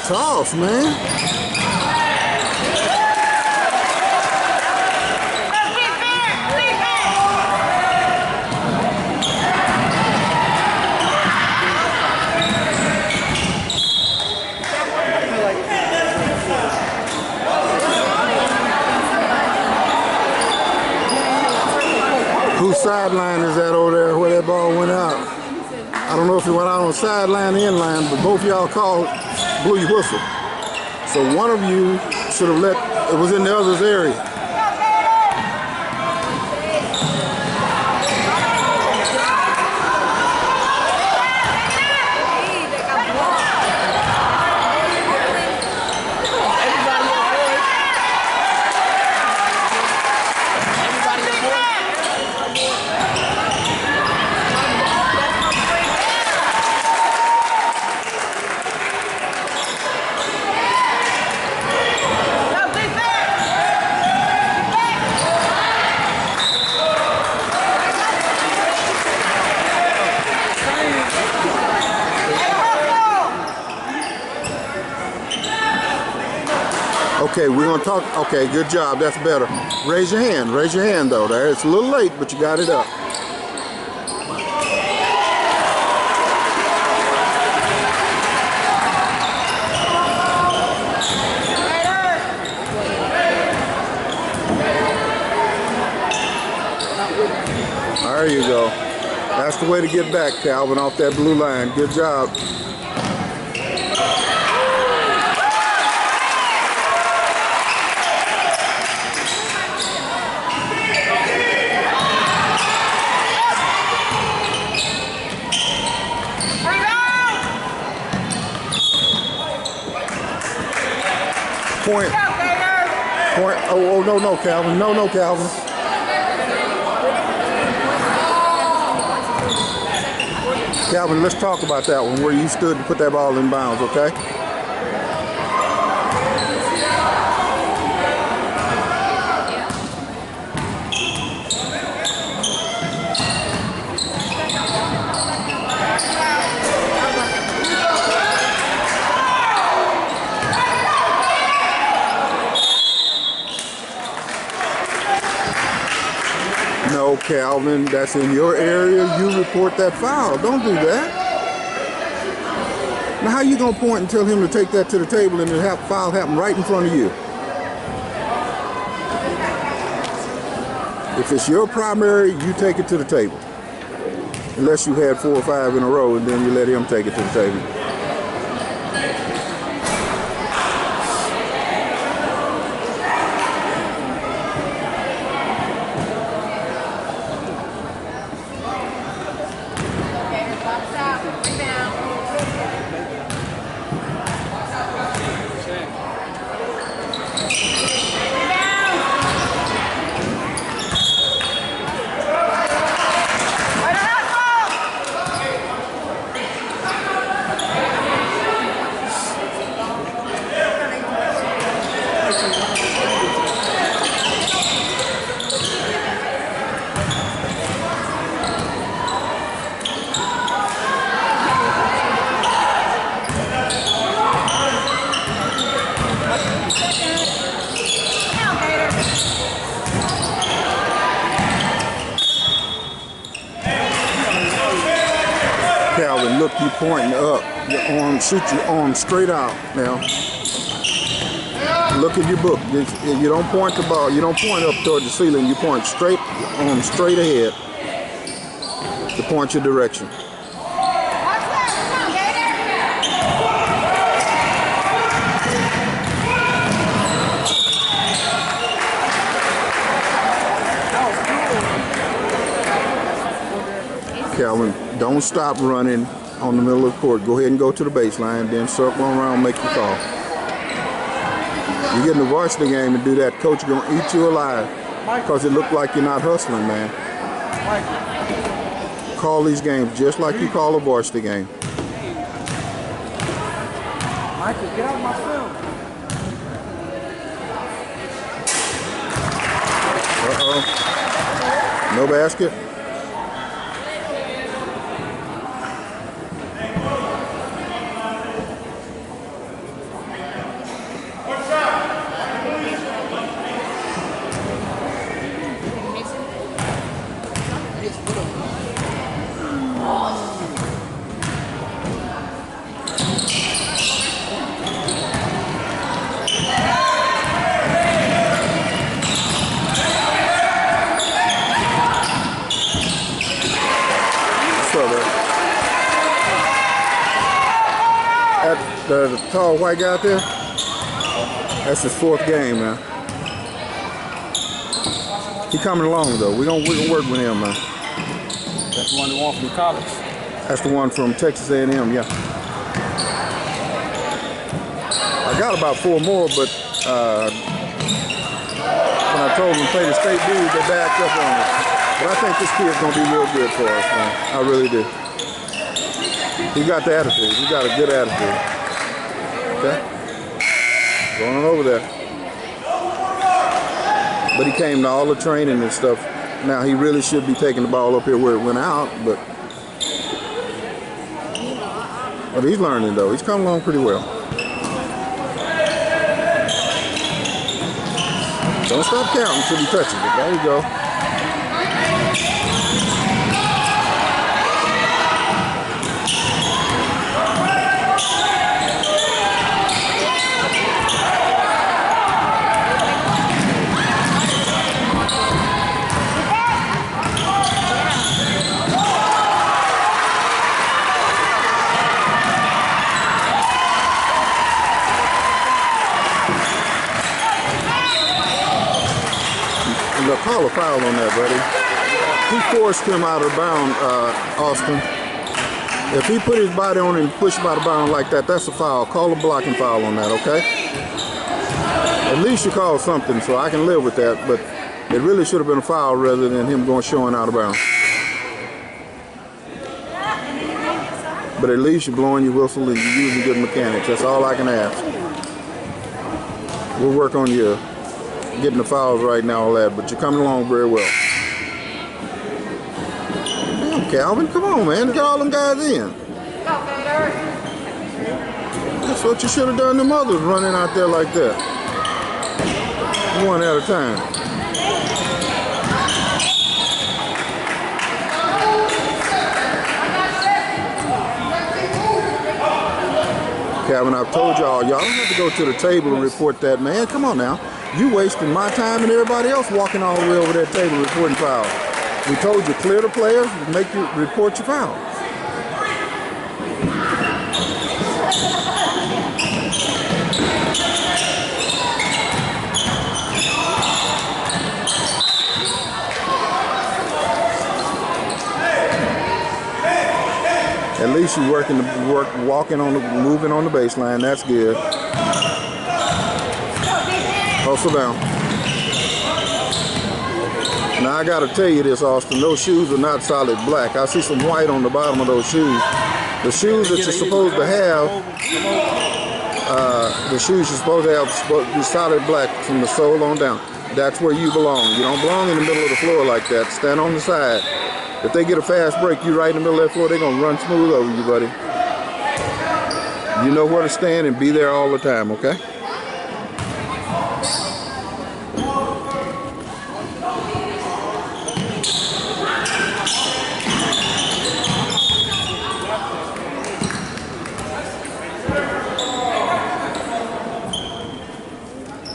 toss, man. Whose sideline is that over there where that ball went out? I don't know if it went out on sideline or inline, but both of y'all called, blew your whistle. So one of you should have let, it was in the other's area. Okay, we're gonna talk. Okay, good job. That's better. Raise your hand. Raise your hand though. There, it's a little late, but you got it up. There you go. That's the way to get back, Calvin, off that blue line. Good job. Point. Point. Oh, no, Calvin. No, Calvin. Calvin, let's talk about that one, where you stood to put that ball in bounds, okay? No, Calvin, that's in your area. You report that foul. Don't do that. Now, how you gonna point and tell him to take that to the table and the foul happen right in front of you? If it's your primary, you take it to the table. Unless you had 4 or 5 in a row, and then you let him take it to the table. Calvin, look, you pointing up. Your arm, shoot your arm straight out now. Look at your book. You don't point the ball. You don't point up toward the ceiling. You point straight, arm straight ahead to point your direction. Calvin, don't stop running on the middle of the court. Go ahead and go to the baseline, then circle around, make your call. You get in the varsity game and do that, coach is gonna eat you alive because it looked like you're not hustling, man. Call these games just like you call a varsity game. Michael, get out of my film. Uh-oh. No basket. The tall white guy out there? That's his 4th game, man. He coming along though. We're gonna work with him, man. That's the one that won from college. That's the one from Texas A&M, yeah. I got about 4 more, but when I told them to play the state dudes, they backed up on it. But I think this kid's gonna be real good for us, man. I really do. He got the attitude. He got a good attitude. Okay? Going on over there. But he came to all the training and stuff. Now he really should be taking the ball up here where it went out, but he's learning though. He's coming along pretty well. Don't stop counting until he touches it. There you go. Call a foul on that, buddy. He forced him out of bounds, Austin. If he put his body on and pushed him out of bounds like that, that's a foul. Call a blocking foul on that, okay? At least you call something, so I can live with that, but it really should have been a foul rather than him showing out of bounds. But at least you're blowing your whistle and you're using good mechanics. That's all I can ask. We'll work on you getting the fouls right now, all that, but you're coming along very well. Damn, Calvin, come on, man. Get all them guys in. That's what you should have done. Them others running out there like that. One at a time. Calvin, I've told y'all don't have to go to the table and report that, man. Come on now. You wasting my time and everybody else walking all the way over that table reporting fouls. We told you clear the players, make you report your fouls. At least you're walking on moving on the baseline. That's good. Hustle down. Now I gotta tell you this, Austin, those shoes are not solid black. I see some white on the bottom of those shoes. The shoes that you're supposed to have, supposed to be solid black from the sole on down. That's where you belong. You don't belong in the middle of the floor like that. Stand on the side. If they get a fast break, you right in the middle of that floor, they're gonna run smooth over you, buddy. You know where to stand and be there all the time, okay?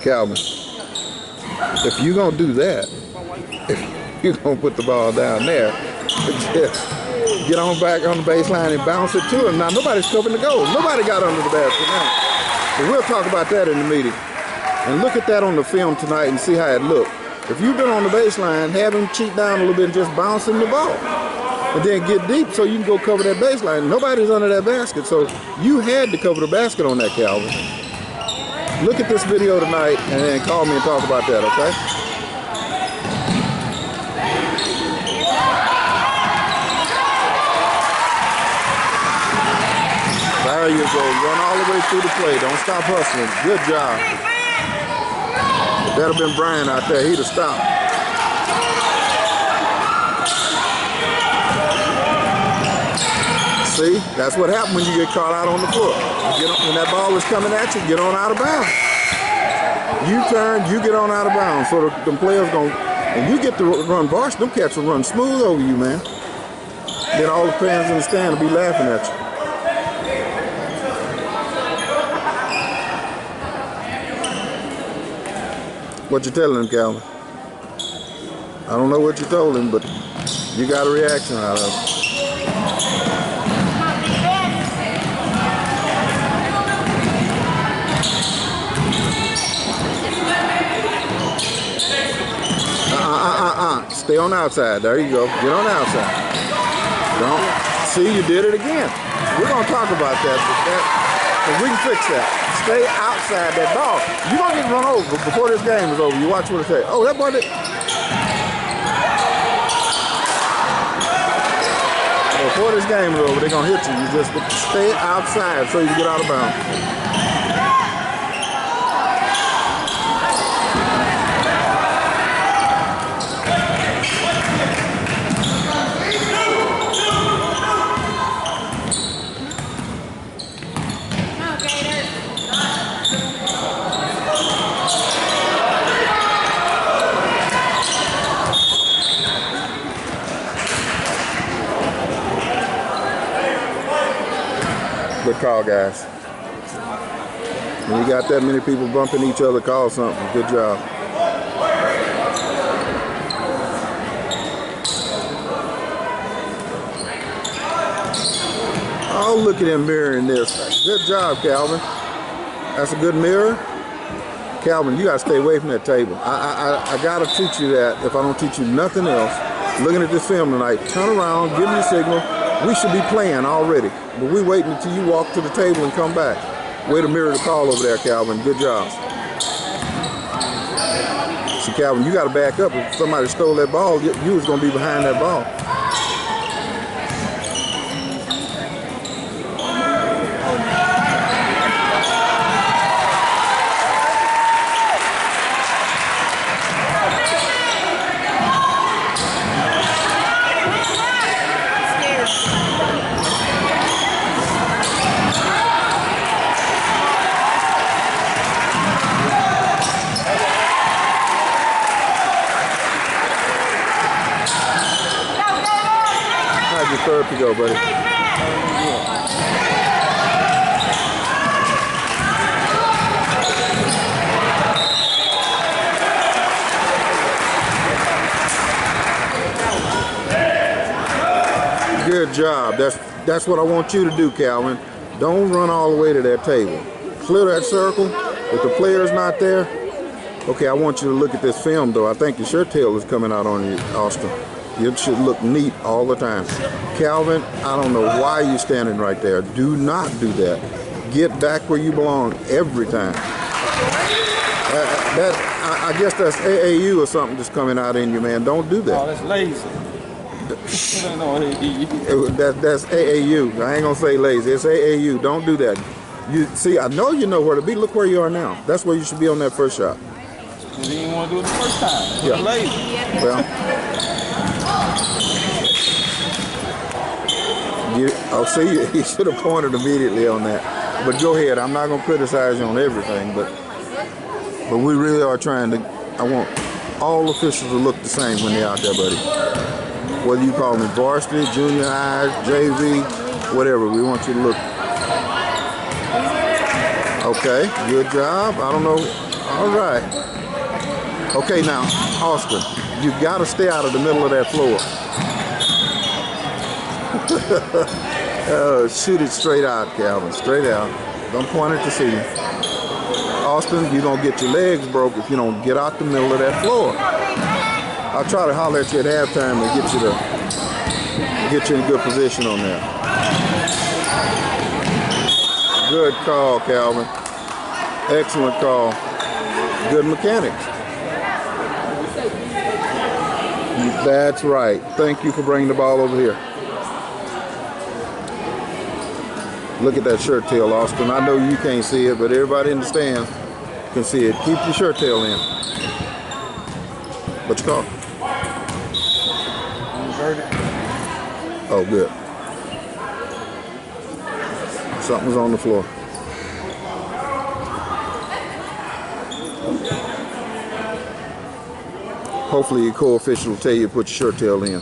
Calvin, if you're gonna do that, if you're gonna put the ball down there, just get on back on the baseline and bounce it to him. Now nobody's covering the goal. Nobody got under the basket now. So we'll talk about that in the meeting. And look at that on the film tonight and see how it looked. If you've been on the baseline, have him cheat down a little bit and just bouncing the ball. And then get deep so you can go cover that baseline. Nobody's under that basket, so you had to cover the basket on that, Calvin. Look at this video tonight and then call me and talk about that, okay? There you go. Run all the way through the play. Don't stop hustling. Good job. If that had been Brian out there, he'd have stopped. See, that's what happens when you get caught out on the foot. When that ball is coming at you, get on out of bounds. You turn, you get on out of bounds. So the players and you get to run varsity, them cats will run smooth over you, man. Then all the fans in the stand will be laughing at you. What you telling him, Calvin? I don't know what you told him, but you got a reaction out of it. Stay on the outside. There you go. Get on the outside. Don't. See, you did it again. We're going to talk about that, but we can fix that. Stay outside that ball. You're going to get run over before this game is over. You watch what it says. Oh, that boy did. Before this game is over, they're going to hit you. You just stay outside so you can get out of bounds. Good call, guys. When you got that many people bumping each other, call something. Good job. Oh, look at him mirroring this. Good job, Calvin. That's a good mirror. Calvin, you got to stay away from that table. I got to teach you that if I don't teach you nothing else. Looking at this film tonight, turn around, give me a signal. We should be playing already, but we waiting until you walk to the table and come back. Way to mirror the call over there, Calvin. Good job. See, Calvin, you got to back up. If somebody stole that ball, you was going to be behind that ball. Third to go, buddy. Good job. That's what I want you to do, Calvin. Don't run all the way to that table. Clear that circle. If the player's not there, okay, I want you to look at this film, though. I think your shirt tail is coming out on you, Austin. It should look neat all the time. Calvin, I don't know why you're standing right there. Do not do that. Get back where you belong every time. I guess that's AAU or something that's coming out in you, man. Don't do that. Oh, that's lazy. That's AAU. I ain't gonna say lazy. It's AAU. Don't do that. You see, I know you know where to be. Look where you are now. That's where you should be on that first shot. You didn't want to do it the first time. Yeah. Lazy. Well. See, you should have pointed immediately on that. But go ahead. I'm not going to criticize you on everything, but we really are trying to. I want all officials to look the same when they're out there, buddy. Whether you call me varsity, junior high, JV, whatever. We want you to look. Okay, good job. I don't know. All right. Okay, now, Austin, you've got to stay out of the middle of that floor. Shoot it straight out, Calvin. Straight out. Don't point it to see you. Austin, you're going to get your legs broke if you don't get out the middle of that floor. I'll try to holler at you at halftime and get you in good position on that. Good call, Calvin. Excellent call. Good mechanics. That's right. Thank you for bringing the ball over here. Look at that shirt tail, Austin. I know you can't see it, but everybody in the stands can see it. Keep your shirt tail in. What you call? Oh, good. Something's on the floor. Hopefully your co-official will tell you to put your shirt tail in.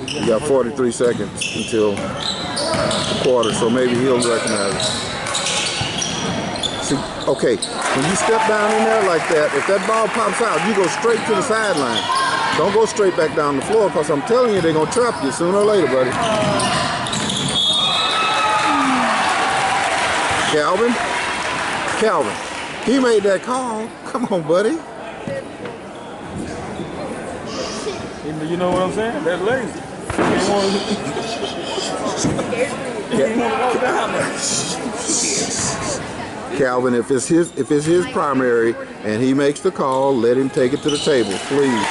You got 43 seconds until the quarter, so maybe he'll recognize it. See, okay, when you step down in there like that, if that ball pops out, you go straight to the sideline. Don't go straight back down the floor, because I'm telling you, they're going to trap you sooner or later, buddy. Calvin, he made that call. Come on, buddy. You know what I'm saying? That's lazy. He ain't want to walk down there. Calvin, if it's his primary and he makes the call, let him take it to the table, please.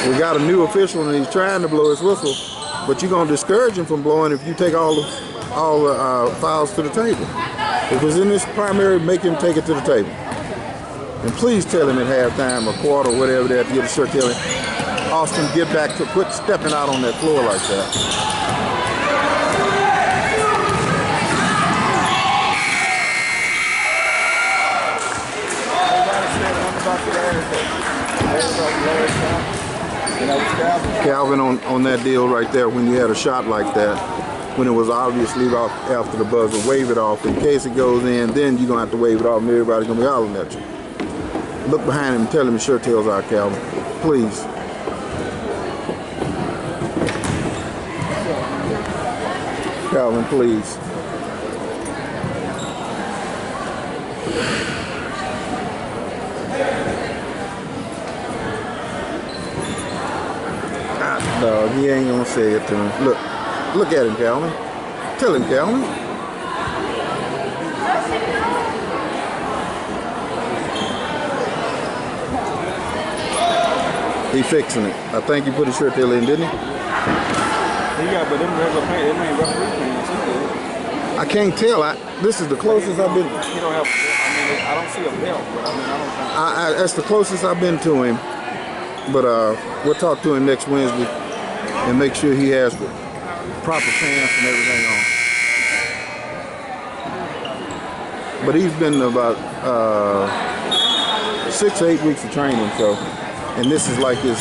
We got a new official and he's trying to blow his whistle, but you're gonna discourage him from blowing if you take all the fouls to the table. If it's in his primary, make him take it to the table. And please tell him at halftime, a quarter, whatever they have to get a shirt, tell him, Austin, get back to quit stepping out on that floor like that. Calvin on that deal right there, when you had a shot like that, when it was obviously off after the buzzer, wave it off. In case it goes in, then you're going to have to wave it off and everybody's going to be hollering at you. Look behind him and tell him his shirt tails out, Calvin. Please. Calvin, please. No, he ain't gonna say it to him. Look at him, Calvin. Tell him, Calvin. He fixing it. I think he put his shirt tail in, didn't he? He got, but them regular pants, them ain't referee pants. I can't tell. This is the closest I've been. He don't have. I mean, I don't see a belt, but I mean, I don't think. That's the closest I've been to him. But we'll talk to him next Wednesday and make sure he has the proper pants and everything on. But he's been about 6 to 8 weeks of training, so, and this is like his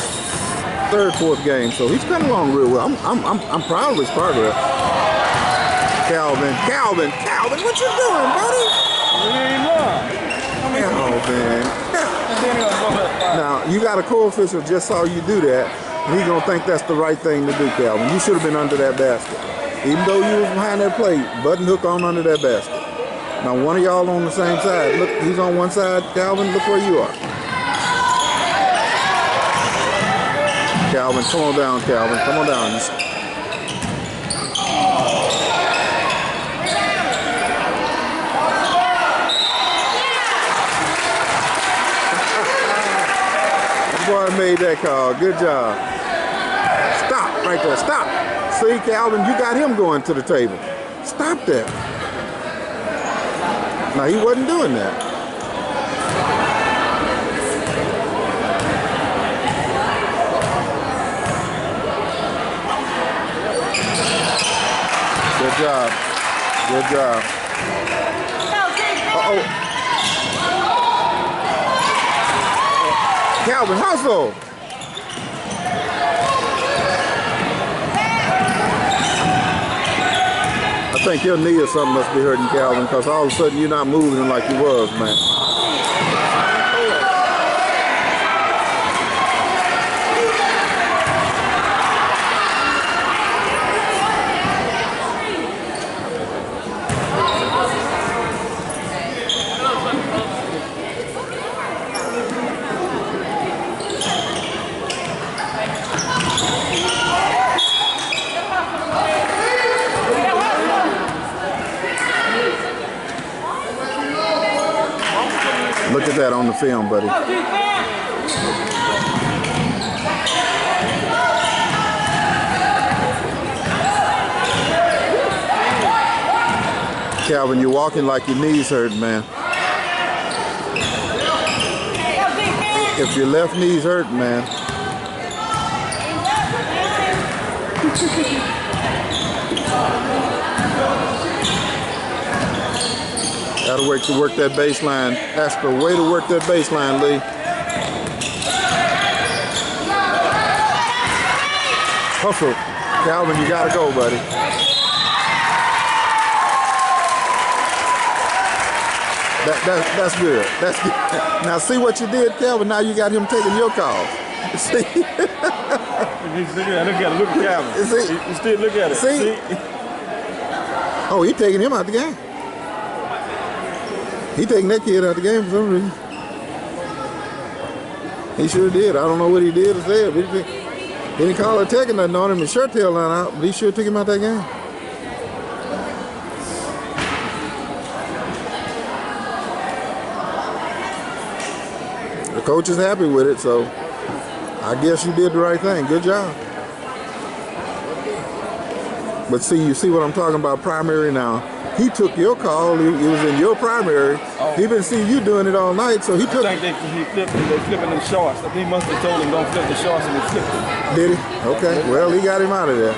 third, fourth game, so he's coming along real well. I'm proud of his progress. Calvin, what you doing, buddy? Calvin. Now, you got a co-official just saw you do that, and he's gonna think that's the right thing to do, Calvin. You should have been under that basket. Even though you was behind that plate, button hook on under that basket. Now, one of y'all on the same side. Look, he's on one side, Calvin, look where you are. Calvin, come on down, Calvin, come on down. Boy made that call. Good job. Stop right there. Stop. See, Calvin, you got him going to the table. Stop that. Now, he wasn't doing that. Good job. Good job. Uh-oh. Calvin, hustle! I think your knee or something must be hurting, Calvin, because all of a sudden you're not moving like you was, man. Look at that on the film, buddy. Calvin, you're walking like your knees hurt, man. If your left knee's hurt, man. Gotta work that baseline. That's the way to work that baseline, Lee. Hustle. Calvin, you gotta go, buddy. That's good. That's good. Now see what you did, Calvin? Now you got him taking your calls. See? Look at Calvin. See? You still look at it. See? Oh, he taking him out the game. He taking that kid out the game for some reason. He sure did. I don't know what he did or said, but he didn't call a taking nothing on him. His shirt tail line out, but he sure took him out that game. The coach is happy with it, so I guess you did the right thing. Good job. But see, you see what I'm talking about, primary now. He took your call. It was in your primary. Oh. He been seeing you doing it all night, so he took. I think they flipping them shorts. He must have told him don't flip the shorts and he flipped them. Did he? Okay. Well, he got him out of there.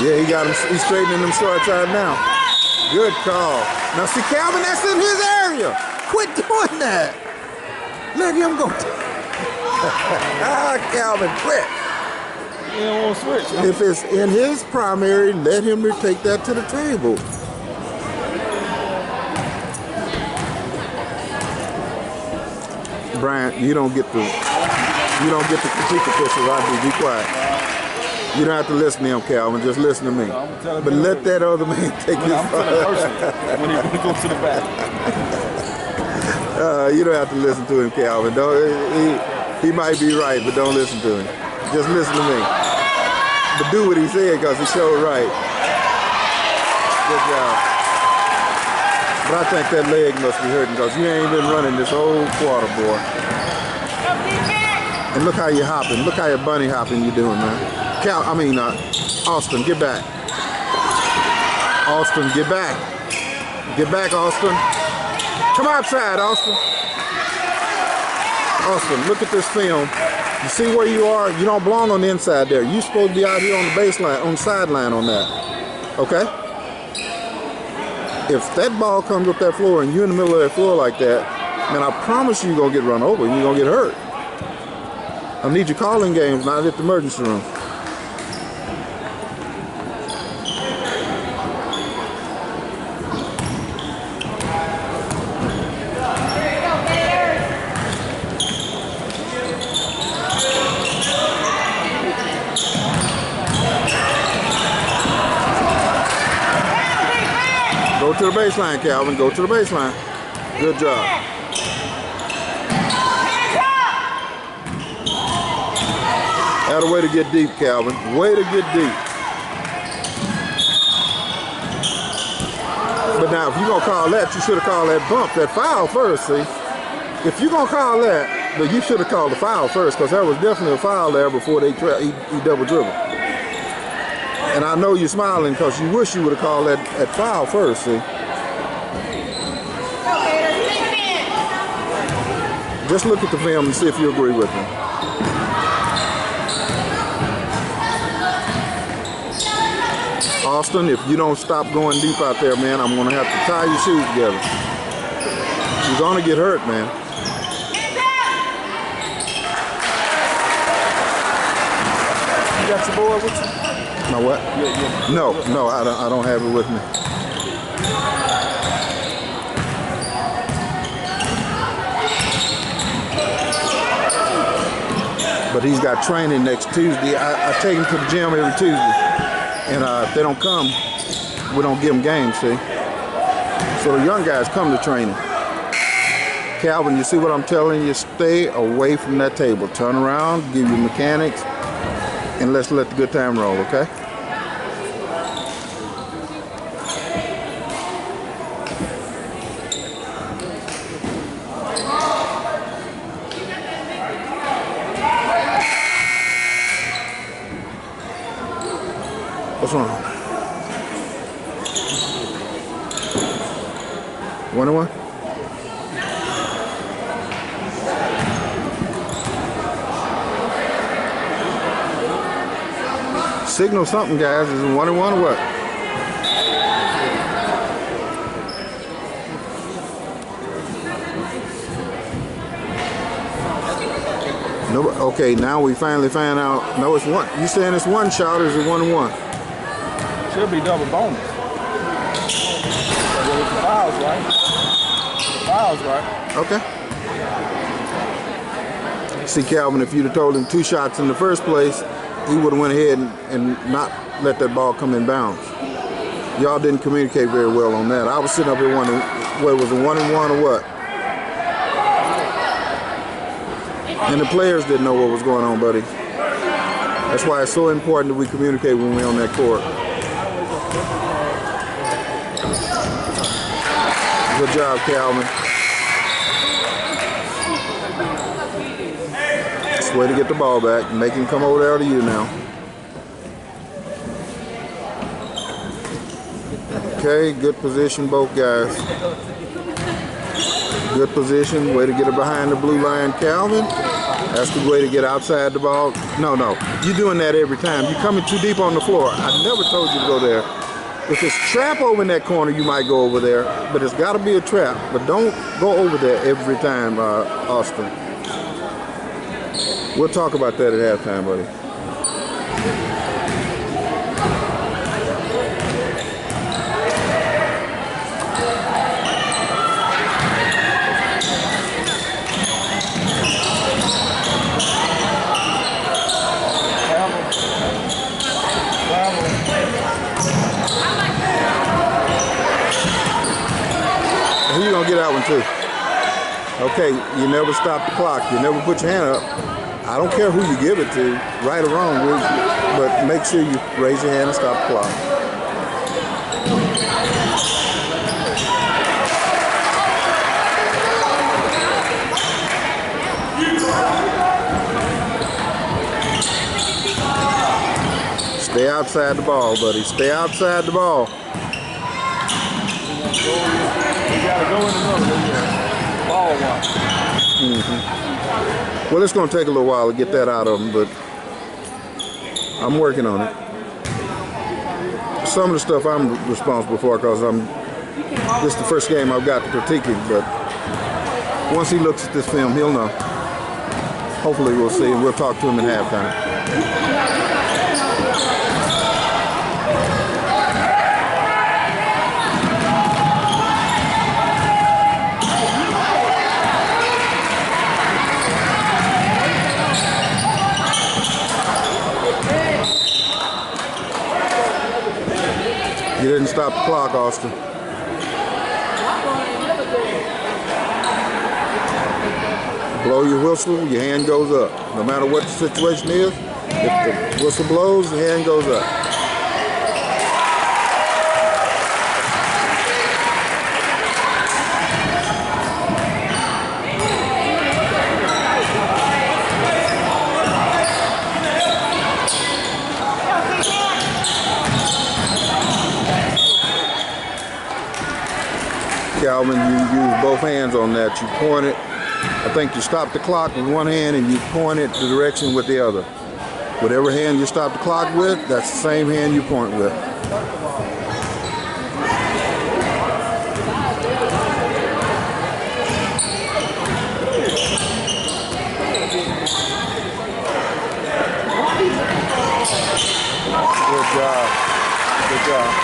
Yeah, he got him. He's straightening them shorts out now. Good call. Now see, Calvin, that's in his area. Quit doing that. Let him go. Calvin, quit. He don't want to switch. Huh? If it's in his primary, let him take that to the table. Brian, you don't get to critique officials. I do. Be quiet. You don't have to listen to him, Calvin. Just listen to me. But let that other man take his I'm telling person when he goes to the back. You don't have to listen to him, Calvin. He might be right, but don't listen to him. Just listen to me. But do what he said, because he showed right. Good job. But I think that leg must be hurting, because you ain't been running this whole quarter, boy. And look how you're hopping. Look how you're bunny hopping you're doing, man. Austin, get back. Austin, get back. Get back, Austin. Come outside, Austin. Austin, look at this film. You see where you are? You don't belong on the inside there. You're supposed to be out here on the baseline, on the sideline on that. Okay? If that ball comes up that floor and you're in the middle of that floor like that, man, I promise you're going to get run over and you're going to get hurt. I need you calling games, not at the emergency room. Go to the baseline, Calvin. Go to the baseline. Good job. Had a way to get deep, Calvin. Way to get deep. But now, if you're going to call that, you should have called that bump, that foul first, see? If you're going to call that, then you should have called the foul first, because there was definitely a foul there before he double dribbled. And I know you're smiling because you wish you would have called that foul first, see? Just look at the film and see if you agree with me. Austin, if you don't stop going deep out there, man, I'm going to have to tie your shoes together. You're going to get hurt, man. You got your board with you? My what? Yeah. No, I don't have it with me. But he's got training next Tuesday. I take him to the gym every Tuesday. And if they don't come, we don't give them games, see? So the young guys come to training. Calvin, you see what I'm telling you? Stay away from that table. Turn around, give you mechanics, and let's let the good time roll, okay? What's wrong? 1-1? Signal something, guys. Is it 1-1 or what? No. Okay, now we finally find out. No, it's one. You saying it's one shot or is it 1-1? Should be double bonus. Well, the fouls, right? The fouls, right? Okay. See, Calvin, if you'd have told him 2 shots in the first place, he would have went ahead and not let that ball come in bounds. Y'all didn't communicate very well on that. I was sitting up here wondering, what was it, 1-1 or what? And the players didn't know what was going on, buddy. That's why it's so important that we communicate when we're on that court. Good job, Calvin. It's a way to get the ball back. Make him come over there to you now. Okay, good position, both guys. Good position, way to get it behind the blue line, Calvin. That's the way to get outside the ball. No, you're doing that every time. You're coming too deep on the floor. I never told you to go there. If it's trap over in that corner, you might go over there, but it's got to be a trap. But don't go over there every time, Austin. We'll talk about that at halftime, buddy. You're gonna get that one too. Okay, you never stop the clock. You never put your hand up. I don't care who you give it to, right or wrong, but make sure you raise your hand and stop the clock. Stay outside the ball, buddy. Stay outside the ball. You gotta go in the middle. Ball watch. Well, it's going to take a little while to get that out of them, but I'm working on it. Some of the stuff I'm responsible for because this is the first game I've got to critique him, but once he looks at this film, he'll know. Hopefully we'll see, and we'll talk to him in halftime. You didn't stop the clock, Austin. Blow your whistle, your hand goes up. No matter what the situation is, if the whistle blows, the hand goes up. Calvin, you use both hands on that. You point it. I think you stop the clock with one hand and you point it the direction with the other. Whatever hand you stop the clock with, that's the same hand you point with. Good job. Good job.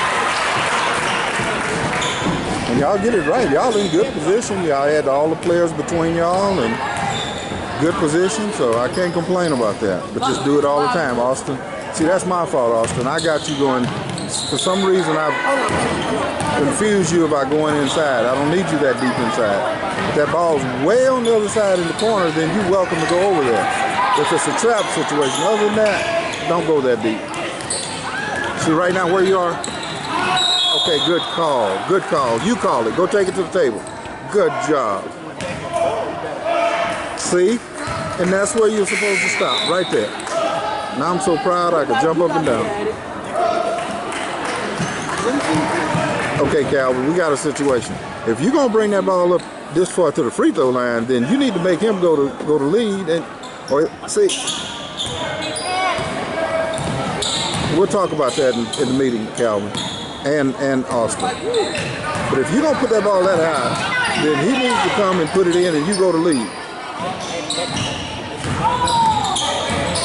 And y'all get it right. Y'all in good position. Y'all had all the players between y'all and good position, so I can't complain about that. But just do it all the time, Austin. See, that's my fault, Austin. I got you going. For some reason, I've confused you about going inside. I don't need you that deep inside. If that ball's way on the other side in the corner, then you're welcome to go over there. If it's a trap situation, other than that, don't go that deep. See right now where you are? Okay, good call. Good call. You call it. Go take it to the table. Good job. See? And that's where you're supposed to stop, right there. Now I'm so proud I could jump up and down. Okay, Calvin, we got a situation. If you're gonna bring that ball up this far to the free throw line, then you need to make him go to lead. And or see, we'll talk about that in the meeting, Calvin and Austin. But if you're gonna put that ball that high, then he needs to come and put it in, and you go to lead.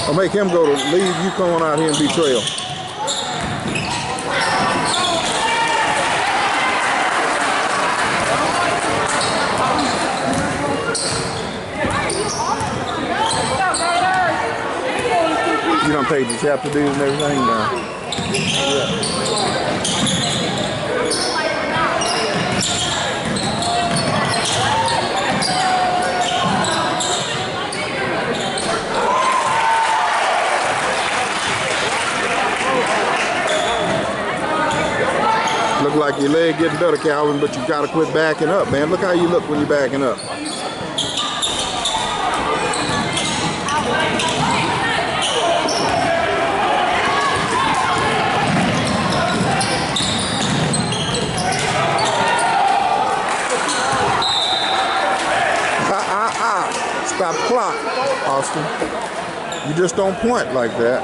Or make him go to lead, you come on out here and be trail. You done paid your chapter dues and everything now? Yeah. Look like your leg getting better, Calvin, but you gotta quit backing up, man. Look how you look when you're backing up. Stop the clock, Austin. You just don't point like that.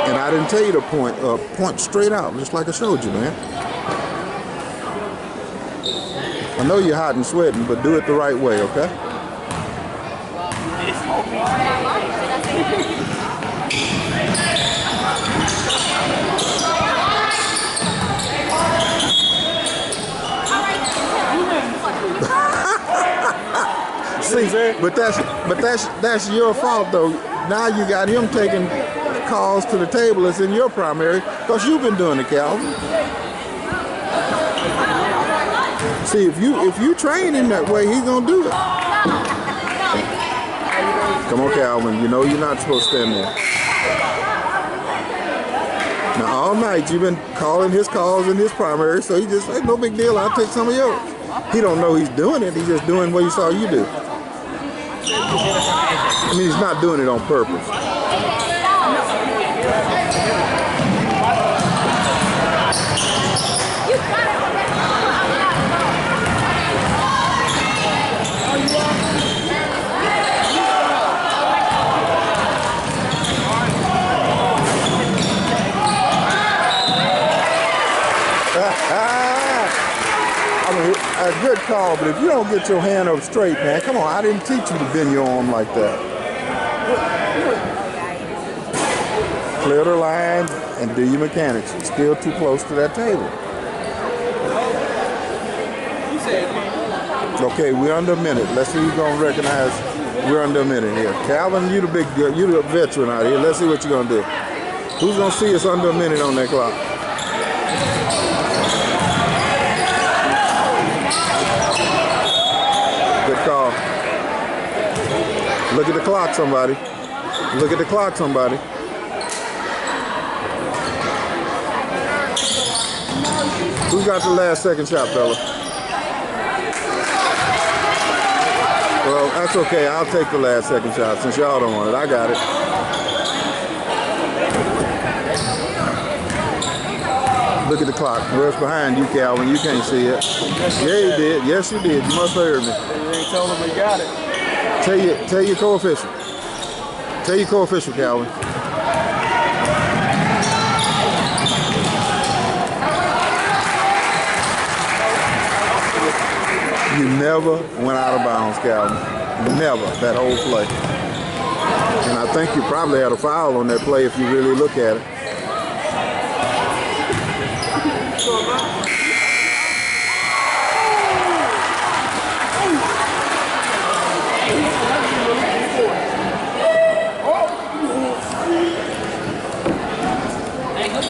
And I didn't tell you to point up. Point straight out, just like I showed you, man. I know you're hot and sweating, but do it the right way, okay? See, but that's your fault though. Now you got him taking calls to the table that's in your primary because you've been doing it, Calvin. See, if you train him that way, he's gonna do it. Come on, Calvin. You know you're not supposed to stand there. Now all night you've been calling his calls in his primary, so he just say, no big deal. I'll take some of yours. He don't know he's doing it. He's just doing what he saw you do. I mean, he's not doing it on purpose. I mean, a good call, but if you don't get your hand up straight, man, come on, I didn't teach you to bend your arm like that. Clear the line and do your mechanics. You're still too close to that table. Okay, we're under a minute. Let's see who's gonna recognize we're under a minute here. Calvin, you the big girl, you the veteran out here. Let's see what you're gonna do. Who's gonna see us under a minute on that clock? Good call. Look at the clock, somebody. Look at the clock, somebody. Who got the last second shot, fella? Well, that's okay. I'll take the last second shot since y'all don't want it. I got it. Look at the clock. Where's behind you, Calvin? You can't see it. Yeah, you did. Yes, you did. You must have heard me. You ain't told him we got it. Tell your co-official. Tell your co-official, Calvin. You never went out of bounds, Calvin. Never, that whole play. And I think you probably had a foul on that play if you really look at it.